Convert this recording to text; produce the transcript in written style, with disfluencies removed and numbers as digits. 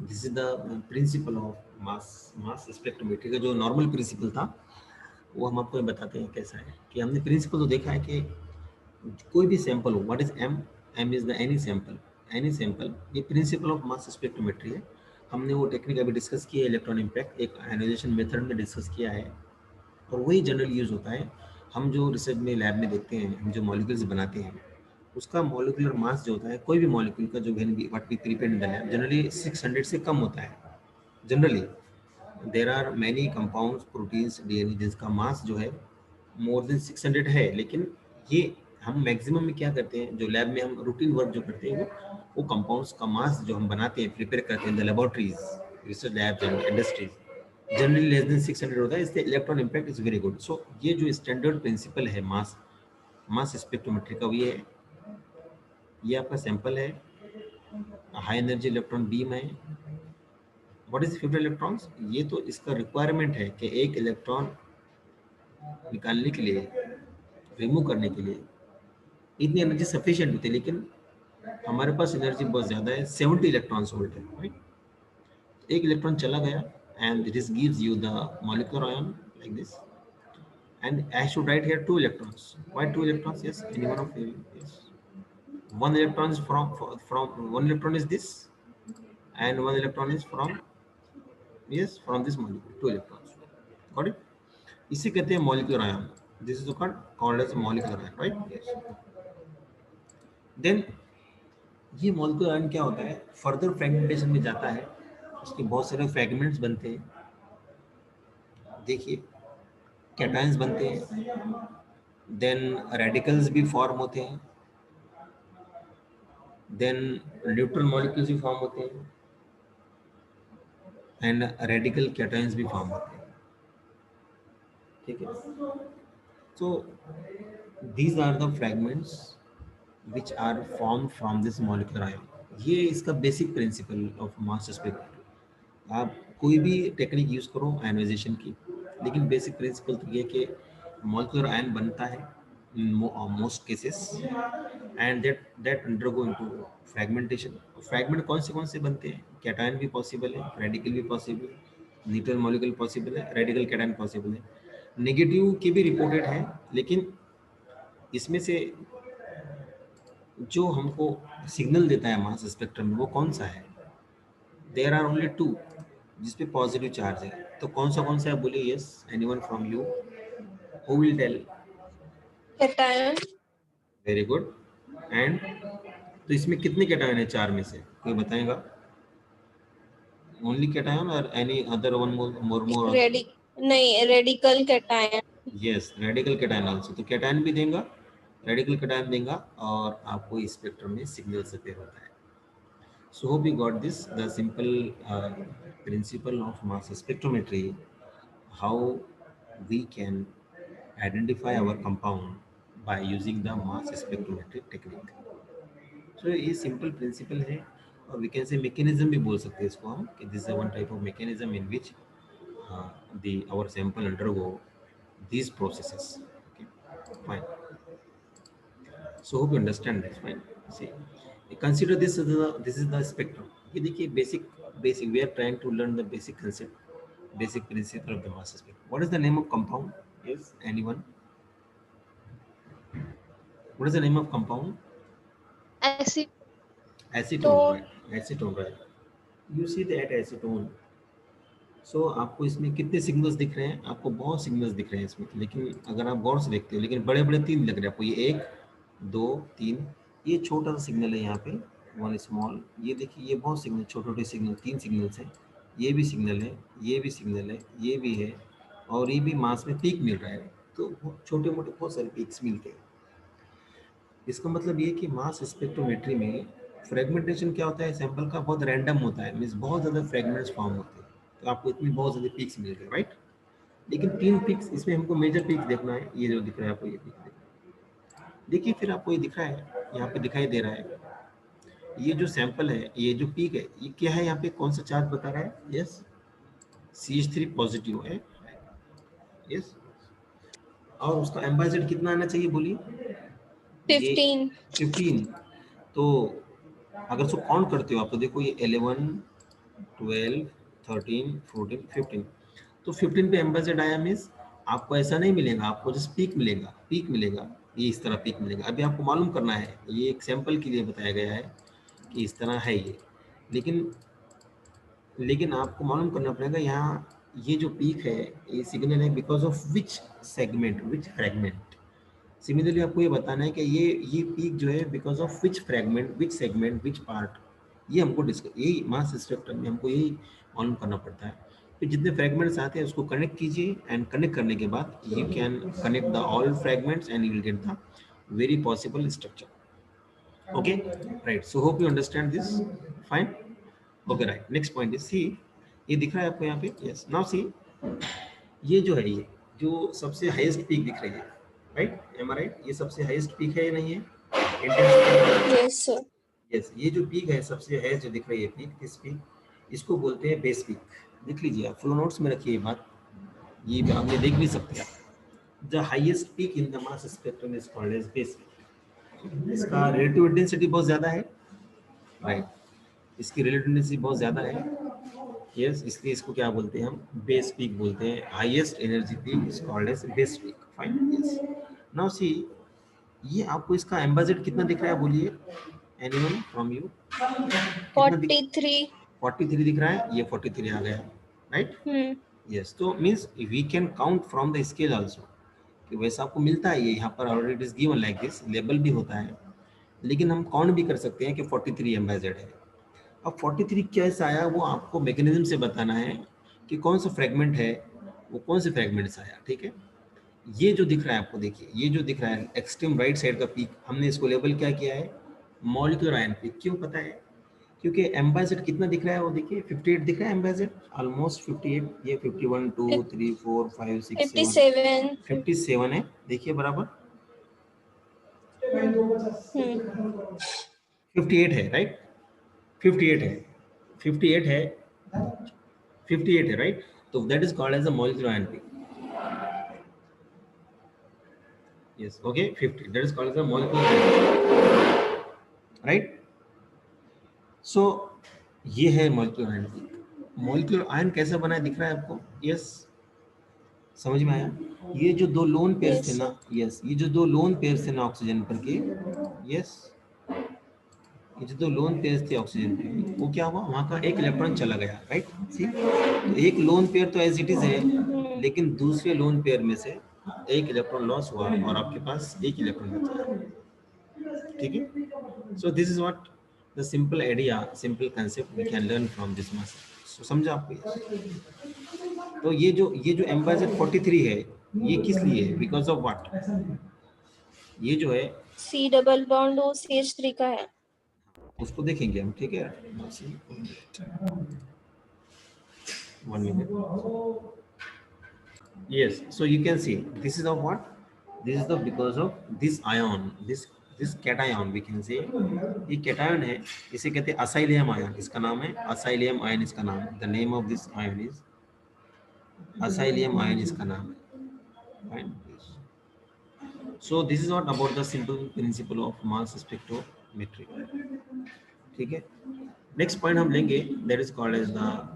This is the principal of mass spectrometry का जो normal principal था वो हम आपको बताते हैं कैसा है। कि हमने प्रिंसिपल तो देखा है कि कोई भी सैंपल हो, what is M, M is the any sample, ये प्रिंसिपल ऑफ मास स्पेक्ट्रोमेट्री है। हमने वो टेक्निक अभी डिस्कस किया है, इलेक्ट्रॉन इम्पैक्ट एक आयोनाइजेशन मेथड में डिस्कस किया है, और वही जनरल यूज होता है। हम जो रिसर्च में लैब में देखते हैं, हम जो मॉलिक्यूल्स बनाते हैं, उसका मॉलिक्यूलर मास जो होता है कोई भी मॉलिक्यूल का, जो what we prepare in the lab, generally 600 से कम होता है generally. There are many compounds, proteins, DNA जिसका मास जो है मोर देन 600 है, लेकिन ये हम मैक्सिमम में क्या करते हैं, जो लैब में हम रूटीन वर्क जो करते हैं वो कंपाउंड्स का मास जो हम बनाते हैं, प्रिपेयर करते हैं in the laboratories, research labs and industries, generally less than 600 होता है, इसलिए electron impact is very good. So ये जो स्टैंडर्ड प्रिंसिपल है मास मास स्पेक्ट्रोमेट्री का, ये आपका सैंपल है, हाई एनर्जी इलेक्ट्रॉन बीम है। व्हाट इज 50 इलेक्ट्रॉन्स, ये तो इसका रिक्वायरमेंट है कि एक इलेक्ट्रॉन निकालने के लिए, रिमूव करने के लिए इतनी एनर्जी सफिशिएंट होती है, लेकिन हमारे पास एनर्जी बहुत ज़्यादा है, 70 इलेक्ट्रॉन्स वोल्ट है, राइट। एक इलेक्ट्रॉन चला गया and this gives you the molecular ion like this, and I should write here two electrons. Why two electrons? Yes, any one of you. Yes. One electron is from one electron is this, and one electron is from, yes, from this molecule. Two electrons. Got it? इसे कहते हैं molecular ion. This is called as molecular ion, right? Yes. Then ये molecular ion क्या होता है? Further fragmentation में जाता है, उसके बहुत सारे fragments बनते हैं। देखिए, cations बनते हैं, then radicals भी form होते हैं, then neutral molecules भी form होते हैं, एंड रेडिकल कैटायंस भी फॉर्म होते हैं। ठीक है, so these are the fragments which are formed from this molecular ion. ये इसका basic principle of mass spectrometry. आप कोई भी टेक्निक यूज करो आयनाइजेशन की, लेकिन बेसिक प्रिंसिपल तो ये कि मॉलिक्यूलर आयन बनता है most cases, and that undergo into fragmentation. Fragment कौन से बनते हैं, कैटायन भी पॉसिबल है, रेडिकल भी पॉसिबल है, न्यूट्रल मॉलिक्यूल पॉसिबल है, रेडिकल कैटायन पॉसिबल है, नेगेटिव के भी रिपोर्टेड है, लेकिन इसमें से जो हमको सिग्नल देता है मास स्पेक्ट्रम में वो कौन सा है, देयर आर ओनली टू जिसपे पॉजिटिव चार्ज है। तो कौन सा है बोलिए, yes, anyone from you, who will tell? Cation. Very good. And तो इसमें कितने कैटायन है चार में से, कोई बताएगा? ओनली कैटायन और एनी अदर वन मोर? नहीं, radical cation. Yes, radical cation also, तो कैटायन भी देगा, रेडिकल कैटायन देगा, और आपको स्पेक्ट्रम में सिग्नल अपेयर होता है। So hope you got this, the simple principle of mass spectrometry, how we can identify our compound by using the mass spectrometric technique. So ये simple principle है, और we can say mechanism भी बोल सकते हैं इसको हम, कि this is one type of mechanism in which the our sample undergo these processes. Okay, fine. So hope you understand this, fine. See, consider this is the spectrum. ये देखिए basic we are trying to learn the basic concept, basic principle of the mass spectrum. What is the name of compound? Yes, anyone? What is the name of compound? Acetone, right? Acetone, right? You see that acetone. So आपको इसमें कितने signals दिख रहे हैं? आपको बहुत signals दिख रहे हैं इसमें, लेकिन अगर आप गौर से देखते हो, लेकिन बड़े बड़े तीन लग रहे हैं आपको, ये एक दो तीन, ये छोटा सा सिग्नल है यहाँ पे, वन स्मॉल, ये देखिए ये बहुत सिग्नल, छोटे छोटे सिग्नल, तीन सिग्नल्स हैं, ये भी सिग्नल है, ये भी सिग्नल है, ये भी है, और ये भी मास में पीक मिल रहा है। तो छोटे मोटे बहुत सारे पीक्स मिलते हैं। इसका मतलब ये कि मास स्पेक्ट्रोमेट्री में फ्रेगमेंटेशन क्या होता है, सैंपल का बहुत रैंडम होता है, मीन्स बहुत ज़्यादा फ्रेगमेंट्स फॉर्म होते हैं, तो आपको इतनी बहुत ज़्यादा पीक्स मिल गए, राइट। लेकिन तीन पीक्स इसमें हमको मेजर पीक्स देखना है, ये जो दिख रहा है आपको, ये पीक देखिए, फिर आपको ये दिख रहा है, यहाँ पे दिखाई दे रहा है, ये जो सैंपल है, ये जो पीक है, ये क्या है, यहाँ पे कौन सा चार्ज बता रहा है? यस, CH3 पॉजिटिव है, यस। और उसका एम्बाइजेड कितना आना चाहिए बोलिए? 15। तो अगर उसको काउंट करते हो आप, तो देखो ये 11, 12, 13, 14, 15। तो 15 पे एम्बेडेड आया मीन्स आपको ऐसा नहीं मिलेगा, आपको जस्ट पीक मिलेगा, ये इस तरह पीक मिलेगा। अभी आपको मालूम करना है, ये एक सैंपल के लिए बताया गया है कि इस तरह है ये, लेकिन लेकिन आपको मालूम करना पड़ेगा यहाँ ये जो पीक है ये सिग्नल है because of which segment, which fragment. Similarly आपको ये बताना है कि ये पीक जो है because of which fragment, which segment, which part, ये हमको डिस्कस, यही मास स्पेक्ट्रम में हमको यही मालूम करना पड़ता है। फिर जितने फ्रेगमेंट्स आते हैं उसको कनेक्ट कीजिए एंड कनेक्ट करने के बाद you can connect the all fragments and you will get the very possible structure. Okay right, so hope you understand this fine. Okay right, next point is see, ये दिख रहा है आपको यहाँ पे, यस नाउ सी, ये जो है, ये जो सबसे हाईएस्ट पीक दिख रही है, राइट, एम आई राइट, ये सबसे हाईएस्ट पीक है या नहीं है? Yes, sir. यस, ये जो पीक है सबसे हाईएस्ट जो दिख रही है पीक, किस पीक, इसको बोलते हैं बेस पीक। लिख लीजिए आप, फ्लो नोट्स में रखिए ये बात, ये आपने देख भी सकते हैं। The highest peak in the mass spectrum is called as base peak. इसका रिलेटिव इंटेंसिटी बहुत ज्यादा है, राइट, इसकी रिलेटिव इंटेंसिटी बहुत ज्यादा है, यस, इसलिए इसको क्या बोलते हैं हम, बेस पीक बोलते हैं। Highest energy peak is called as base peak, fine, yes. Now see, ये आपको इसका एम्बाजेड कितना दिख रहा है बोलिए, एनीवन फ्रॉम यू, कितना दिख, 43. 43 दिख रहा है, ये 43 आ गया, राइट, यस। तो means we can count from the scale also, कि वैसा आपको मिलता है, ये यहाँ पर already it is given like this, label भी होता है, लेकिन हम काउंट भी कर सकते हैं कि 43 एम्बाजेड है। अब 43 कैसे आया वो आपको मैकेनिज्म से बताना है कि कौन सा फ्रेगमेंट है, वो कौन से फ्रेगमेंट से आया, ठीक है। ये जो दिख रहा है आपको, देखिए ये जो दिख रहा है एक्सट्रीम राइट साइड का पीक, हमने इसको लेबल क्या किया है, मॉलिक्यूलर आयन पीक। क्यों पता है, क्योंकि एम्बाजेड कितना दिख रहा है वो देखिए, 58 दिख रहा है एम्बाजेड, ऑलमोस्ट 58, ये 51, 2, 3, 4, 5, 6, 7, 57. 57 है, देखिए बराबर 58 है, राइट, 58 है, 58 है, 58 है, राइट। तो that is called as a molecular ion peak, yes, okay, 50, that is called as a molecular ion, right? So ये है molecular ion peak। molecular ion कैसे बना है दिख रहा है आपको, yes, समझ में आया? ये जो दो लोन पेयर्स थे Yes, ना, sir. yes, ये जो दो लोन पेयर्स थे ना ऑक्सीजन पर के, yes, ये जो दो लोन पेयर्स थे ऑक्सीजन पे, वो क्या हुआ, वहां का एक इलेक्ट्रॉन चला गया, राइट, सी, तो एक लोन पेयर तो एज इट इज है, लेकिन दूसरे लोन पेयर में से एक इलेक्ट्रॉन लॉस हुआ और आपके पास एक इलेक्ट्रॉन बचा, ठीक है। So this is what the simple idea, simple concept we can learn from this mass. So समझा आपको ये? तो ये जो एम्बाजेड 43 है, ये किस लिए है, बिकॉज ऑफ व्हाट, ये जो है C double bond O CH3 का है. उसको देखेंगे हम, ठीक है, 1 minute, yes, so you can see this is of what, this is the because of this ion, this cation we can say, ये cation है, इसे कहते हैं असाइलियम आयन, इसका नाम है असाइलियम आयन, इसका नाम है, the name of this ion is acylium ion, इसका नाम है, fine, so this is what about the simple principle of mass spectrometry, ठीक है। नेक्स्ट पॉइंट हम लेंगे, that is called as the